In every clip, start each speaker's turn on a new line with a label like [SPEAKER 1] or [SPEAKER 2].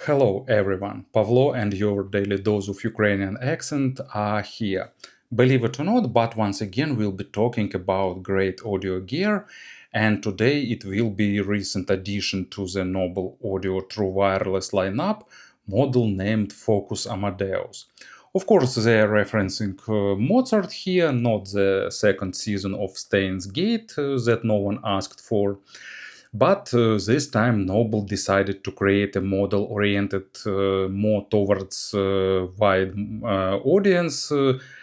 [SPEAKER 1] Hello everyone, Pavlo and your daily dose of Ukrainian accent are here. Believe it or not, but once again we'll be talking about great audio gear, and today it will be a recent addition to the Noble Audio True Wireless lineup, model named FoKus Amadeus. Of course, they're referencing Mozart here, not the second season of Steins Gate that no one asked for. But this time, Noble decided to create a model oriented more towards wide audience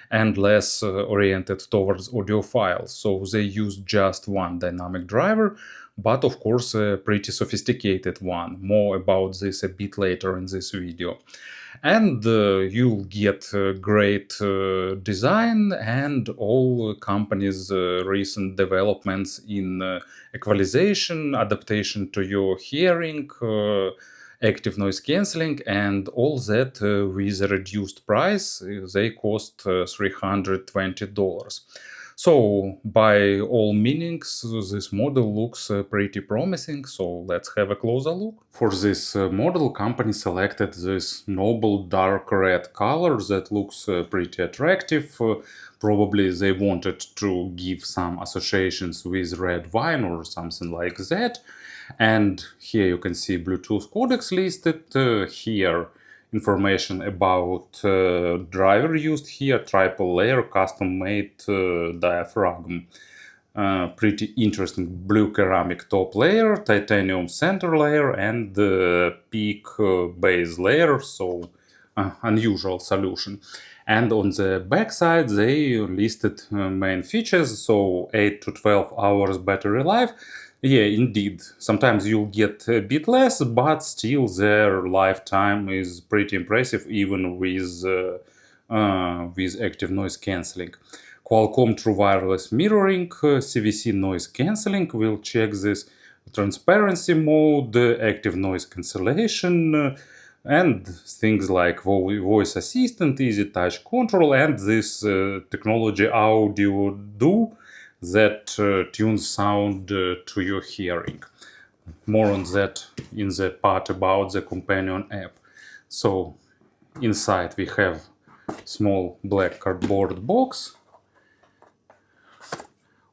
[SPEAKER 1] and less oriented towards audiophiles. So they used just one dynamic driver, but of course a pretty sophisticated one. More about this a bit later in this video. And you'll get great design and all companies' recent developments in equalization, adaptation to your hearing, active noise cancelling, and all that with a reduced price. They cost $320. So, by all meanings, this model looks pretty promising, so let's have a closer look. For this model, company selected this noble dark red color that looks pretty attractive. Probably they wanted to give some associations with red wine or something like that. And here you can see Bluetooth codecs listed. Here information about driver used here, triple layer custom made diaphragm. Pretty interesting blue ceramic top layer, titanium center layer, and peak base layer, so unusual solution. And on the back side they listed main features, so 8 to 12 hours battery life. Yeah, indeed. Sometimes you'll get a bit less, but still their lifetime is pretty impressive, even with active noise cancelling. Qualcomm True Wireless Mirroring, CVC noise cancelling will check this, transparency mode, active noise cancellation, and things like voice assistant, easy touch control, and this technology Audio Do that tunes sound to your hearing. More on that in the part about the companion app. So inside we have small black cardboard box.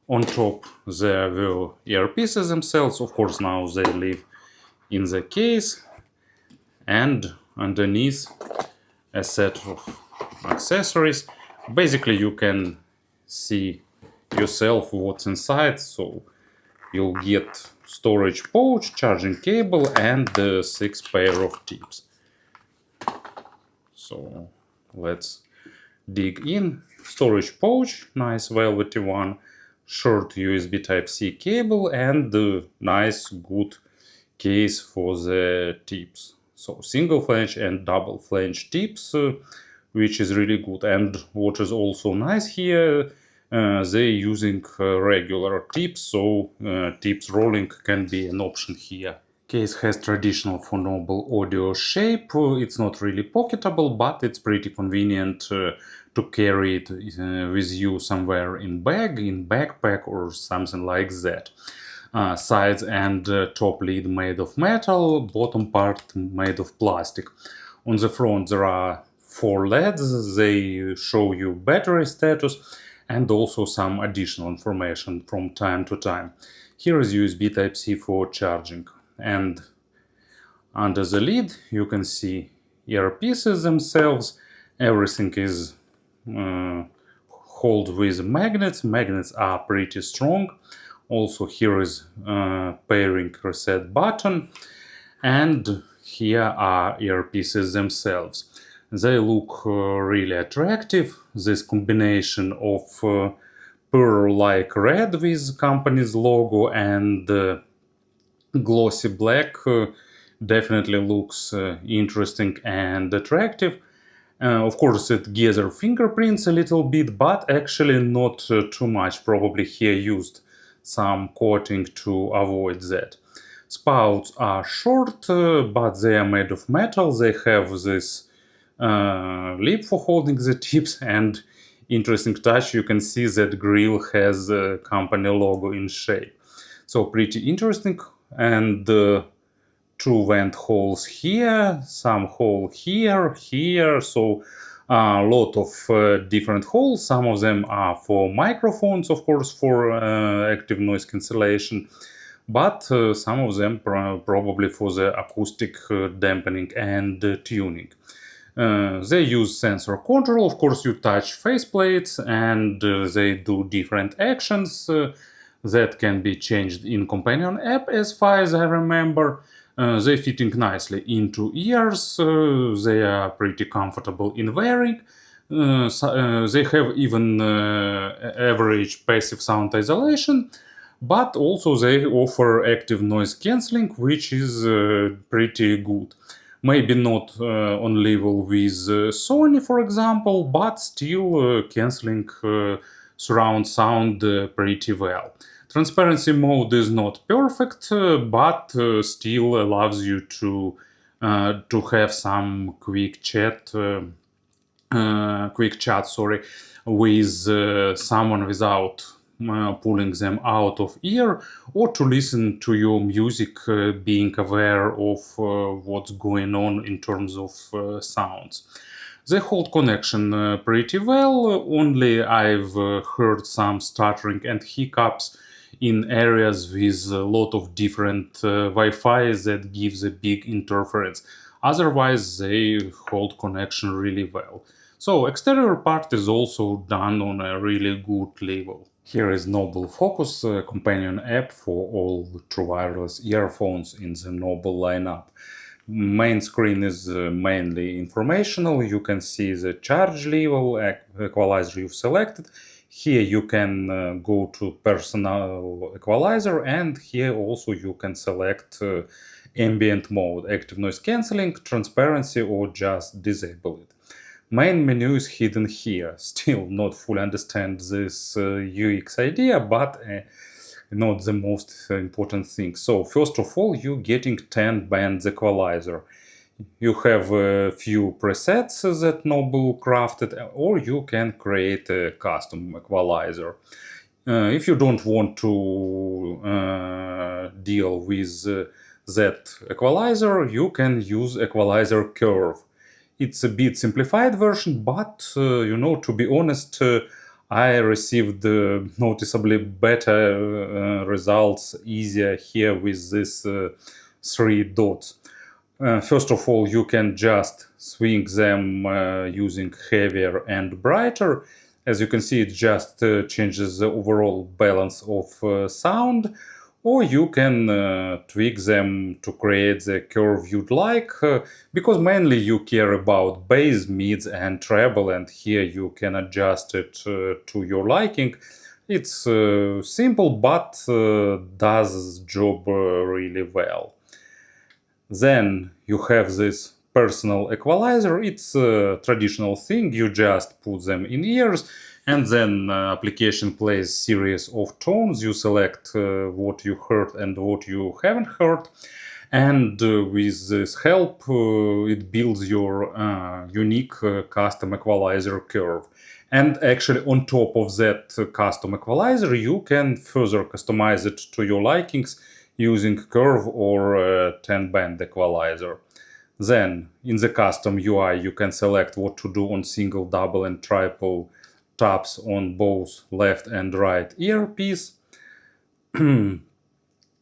[SPEAKER 1] On top there were earpieces themselves. Of course now they live in the case, and underneath a set of accessories. Basically you can see yourself what's inside, so you'll get storage pouch, charging cable, and 6 pair of tips. So let's dig in. Storage pouch, nice velvety one, short USB Type-C cable, and nice good case for the tips. So single flange and double flange tips, which is really good. And what is also nice here, they're using regular tips, so tips rolling can be an option here. Case has traditional for Noble audio shape. It's not really pocketable, but it's pretty convenient to carry it with you somewhere in bag, in backpack, or something like that. Sides and top lid made of metal, bottom part made of plastic. On the front there are 4 LEDs. They show you battery status and also some additional information from time to time. Here is USB Type-C for charging. And under the lid you can see earpieces themselves. Everything is held with magnets. Magnets are pretty strong. Also here is pairing reset button, and here are earpieces themselves. They look really attractive. This combination of pearl-like red with company's logo and glossy black definitely looks interesting and attractive. Of course it gathers fingerprints a little bit, but actually not too much. Probably here used some coating to avoid that. Spouts are short, but they are made of metal. They have this lip for holding the tips, and interesting touch, you can see that grill has a company logo in shape. So pretty interesting. And two vent holes here, some hole here, here, so a lot of different holes. Some of them are for microphones, of course, for active noise cancellation, but some of them probably for the acoustic dampening and tuning. They use sensor control. Of course, you touch faceplates and they do different actions that can be changed in companion app as far as I remember. They fitting nicely into ears. They are pretty comfortable in wearing. They have even average passive sound isolation, but also they offer active noise cancelling, which is pretty good. Maybe not on level with Sony, for example, but still cancelling surround sound pretty well. Transparency mode is not perfect, but still allows you to have some quick chat, with someone without pulling them out of ear, or to listen to your music being aware of what's going on in terms of sounds. They hold connection pretty well, only I've heard some stuttering and hiccups in areas with a lot of different Wi-Fi that gives a big interference. Otherwise, they hold connection really well. So exterior part is also done on a really good level. Here is Noble FoKus, a companion app for all true wireless earphones in the Noble lineup. Main screen is mainly informational. You can see the charge level, equalizer you've selected. Here you can go to personal equalizer, and here also you can select ambient mode, active noise cancelling, transparency, or just disable it. Main menu is hidden here. Still not fully understand this UX idea, but not the most important thing. So first of all, you're getting 10 bands equalizer. You have a few presets that Noble crafted, or you can create a custom equalizer. If you don't want to deal with that equalizer, you can use equalizer curve. It's a bit simplified version, but to be honest, I received noticeably better results easier here with these three dots. First of all, you can just swing them using heavier and brighter. As you can see, it just changes the overall balance of sound. Or you can tweak them to create the curve you'd like, because mainly you care about bass, mids, and treble, and here you can adjust it to your liking. It's simple, but does job really well. Then you have this personal equalizer. It's a traditional thing. You just put them in ears, and then application plays series of tones. You select what you heard and what you haven't heard, and with this help it builds your unique custom equalizer curve. And actually on top of that custom equalizer, you can further customize it to your likings using curve or 10-band equalizer. Then in the custom UI you can select what to do on single, double, and triple taps on both left and right earpiece. Then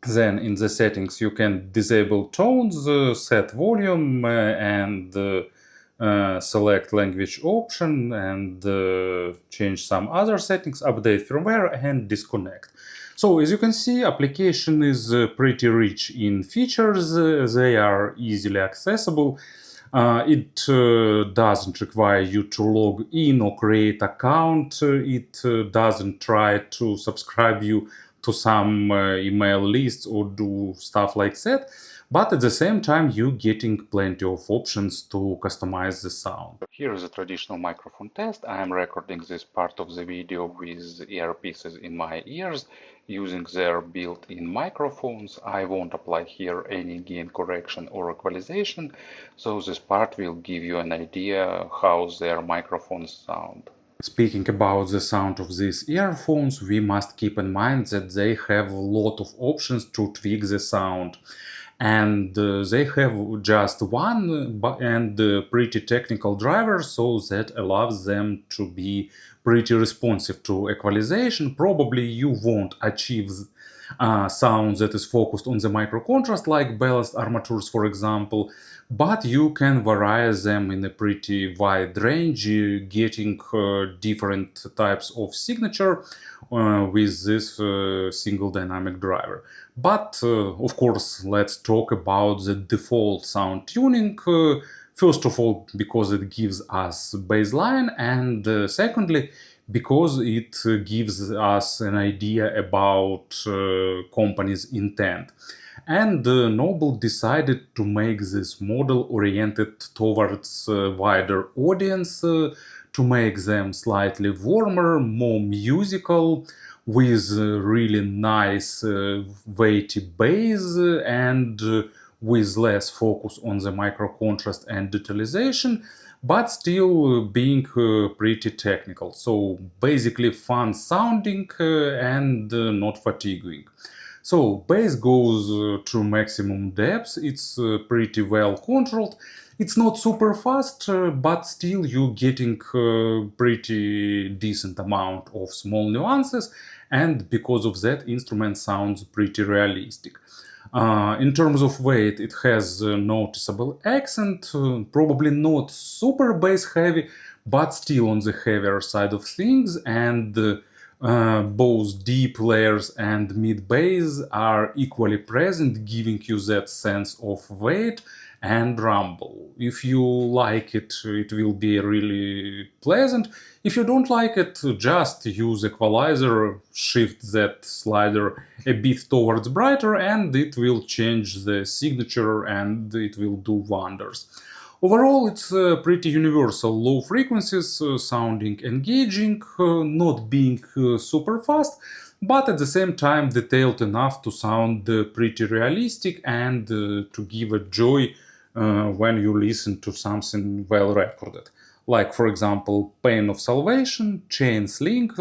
[SPEAKER 1] in the settings you can disable tones, set volume, and select language option, and change some other settings, update firmware, and disconnect. So as you can see, application is pretty rich in features. They are easily accessible. It doesn't require you to log in or create account. It doesn't try to subscribe you to some email lists or do stuff like that. But at the same time, you're getting plenty of options to customize the sound. Here is a traditional microphone test. I am recording this part of the video with earpieces in my ears using their built-in microphones. I won't apply here any gain correction or equalization, so this part will give you an idea how their microphones sound. Speaking about the sound of these earphones, we must keep in mind that they have a lot of options to tweak the sound. and they have just one and pretty technical driver, so that allows them to be pretty responsive to equalization. Probably you won't achieve sound that is focused on the microcontrast like balanced armatures, for example, but you can vary them in a pretty wide range, getting different types of signature with this single dynamic driver. But of course, let's talk about the default sound tuning. First of all, because it gives us baseline, and secondly, because it gives us an idea about company's intent. And Noble decided to make this model oriented towards a wider audience, to make them slightly warmer, more musical, with really nice weighty bass, and with less focus on the micro contrast and detalization, but still being pretty technical. So basically fun sounding and not fatiguing. So bass goes to maximum depth. It's pretty well controlled. It's not super fast, but still you're getting pretty decent amount of small nuances, and because of that, instrument sounds pretty realistic. In terms of weight, it has a noticeable accent, probably not super bass heavy, but still on the heavier side of things, and both deep layers and mid bass are equally present, giving you that sense of weight and rumble. If you like it, it will be really pleasant. If you don't like it, just use equalizer, shift that slider a bit towards brighter, and it will change the signature and it will do wonders. Overall, it's pretty universal. Low frequencies, sounding engaging, not being super fast, but at the same time detailed enough to sound pretty realistic and to give a joy when you listen to something well recorded. Like, for example, Pain of Salvation, Chain Sling.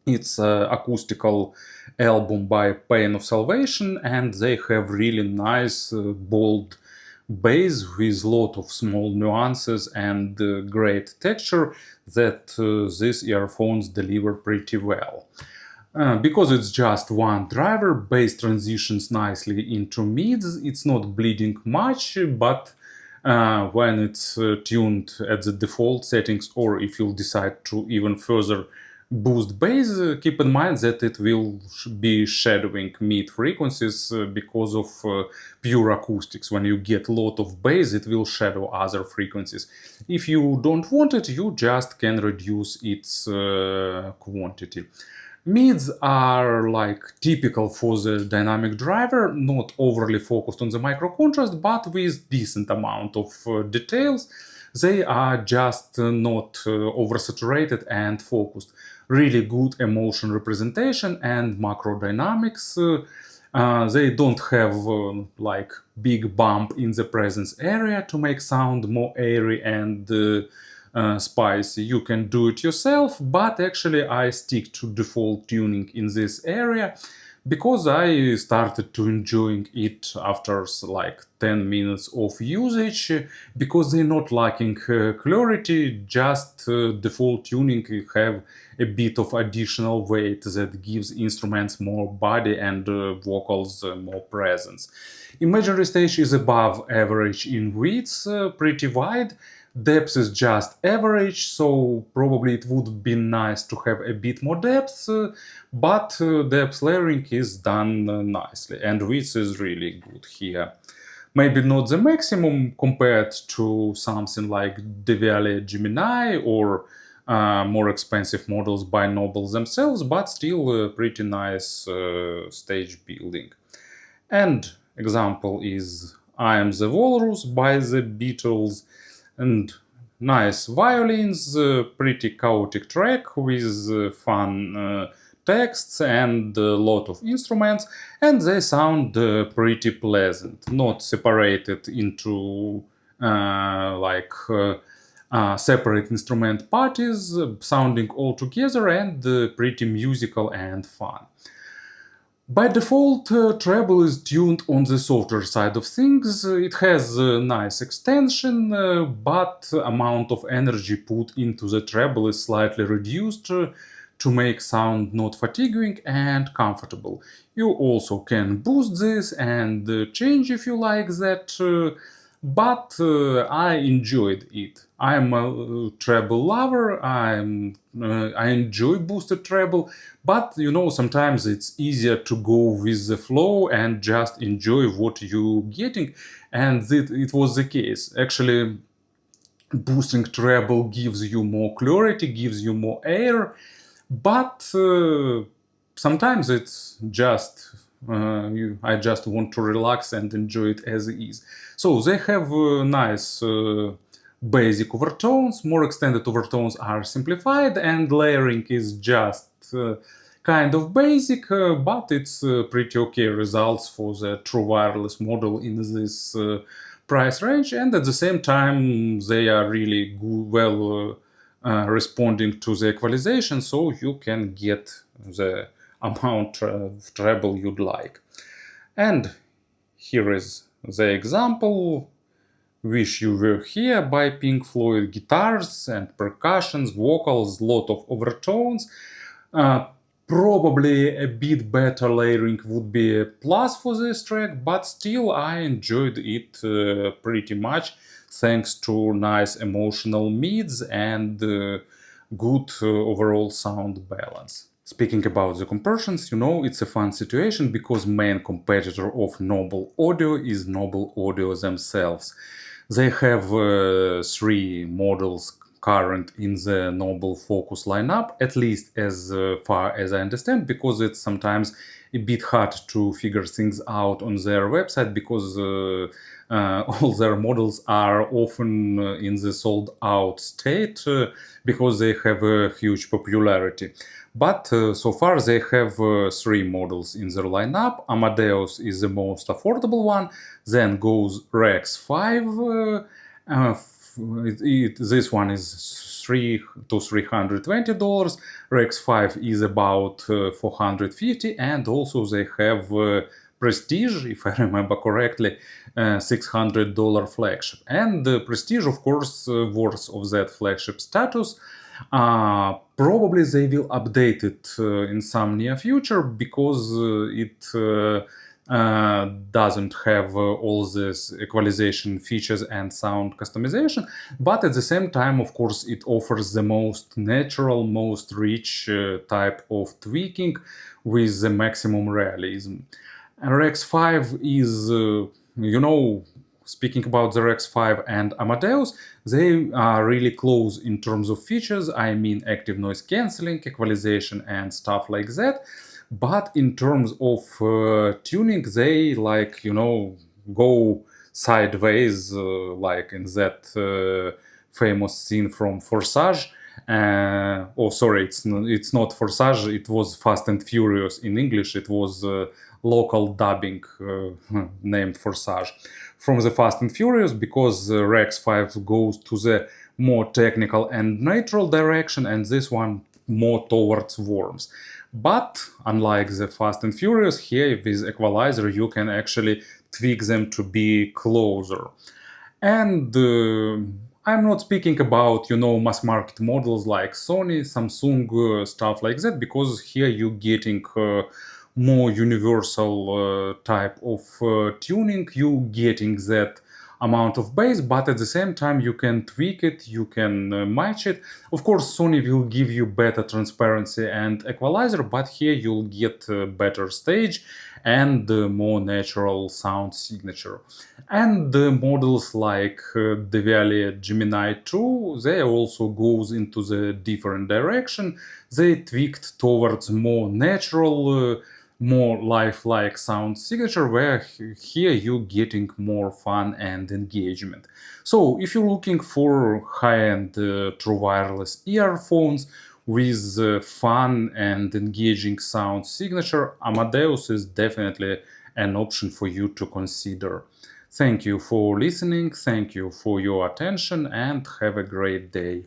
[SPEAKER 1] It's an acoustical album by Pain of Salvation, and they have really nice, bold bass with lot of small nuances and great texture that these earphones deliver pretty well. Because it's just one driver, bass transitions nicely into mids. It's not bleeding much, but when it's tuned at the default settings, or if you'll decide to even further boost bass, keep in mind that it will be shadowing mid frequencies because of pure acoustics. When you get a lot of bass, it will shadow other frequencies. If you don't want it, you just can reduce its quantity. Mids are like typical for the dynamic driver, not overly focused on the micro contrast, but with decent amount of details. They are just not oversaturated and focused. Really good emotion representation and macro dynamics. They don't have like big bump in the presence area to make sound more airy and spicy. You can do it yourself, but actually I stick to default tuning in this area because I started to enjoying it after like 10 minutes of usage, because they're not lacking clarity, just default tuning have a bit of additional weight that gives instruments more body and vocals more presence. Imaginary stage is above average in width, pretty wide. Depth is just average, so probably it would be nice to have a bit more depth, but depth layering is done nicely, and width is really good here. Maybe not the maximum compared to something like livelier Gemini or more expensive models by Noble themselves, but still pretty nice stage building. And example is Am the Walrus by the Beatles, and nice violins, pretty chaotic track with fun texts and a lot of instruments, and they sound pretty pleasant, not separated into separate instrument parties, sounding all together and pretty musical and fun. By default, treble is tuned on the softer side of things. It has a nice extension, but amount of energy put into the treble is slightly reduced to make sound not fatiguing and comfortable. You also can boost this and change if you like that, but I enjoyed it. I'm a treble lover. I enjoy boosted treble, but sometimes it's easier to go with the flow and just enjoy what you're getting, and it was the case. Actually, boosting treble gives you more clarity, gives you more air, but sometimes it's just I just want to relax and enjoy it as it is. So they have nice basic overtones. More extended overtones are simplified, and layering is just kind of basic, but it's pretty okay results for the true wireless model in this price range. And at the same time, they are really well responding to the equalization, so you can get the amount of treble you'd like. And here is the example. Wish You Were Here by Pink Floyd. Guitars and percussions, vocals, lot of overtones. Probably a bit better layering would be a plus for this track, but still I enjoyed it pretty much thanks to nice emotional mids and good overall sound balance. Speaking about the comparisons, it's a fun situation because main competitor of Noble Audio is Noble Audio themselves. They have three models current in the Noble FoKus lineup, at least as far as I understand, because it's sometimes a bit hard to figure things out on their website because all their models are often in the sold out state because they have a huge popularity. But so far they have three models in their lineup. Amadeus is the most affordable one, then goes Rex 5. This one is $300 to $320. Rex 5 is about $450, and also they have Prestige, if I remember correctly, $600 flagship. And Prestige, of course, worth of that flagship status. Probably they will update it in some near future because it doesn't have all this equalization features and sound customization, but at the same time, of course, it offers the most natural, most rich type of tweaking with the maximum realism. Rex 5 is, speaking about the Rex 5 and Amadeus, they are really close in terms of features. I mean, active noise cancelling, equalization, and stuff like that. But in terms of tuning, they go sideways, like in that famous scene from Forsage. Sorry, it's not Forsage. It was Fast and Furious in English. It was local dubbing named Forsage from the Fast and Furious, because Rex 5 goes to the more technical and natural direction, and this one more towards worms. But unlike the Fast and Furious, here with equalizer you can actually tweak them to be closer. And I'm not speaking about, mass market models like Sony, Samsung, stuff like that, because here you're getting more universal type of tuning. You getting that amount of bass, but at the same time you can tweak it, you can match it. Of course, Sony will give you better transparency and equalizer, but here you'll get better stage and more natural sound signature. And the models like the livelier Gemini 2, they also goes into the different direction. They tweaked towards more natural, more lifelike sound signature, where here you're getting more fun and engagement. So if you're looking for high-end true wireless earphones with fun and engaging sound signature, Amadeus is definitely an option for you to consider. Thank you for listening, thank you for your attention, and have a great day.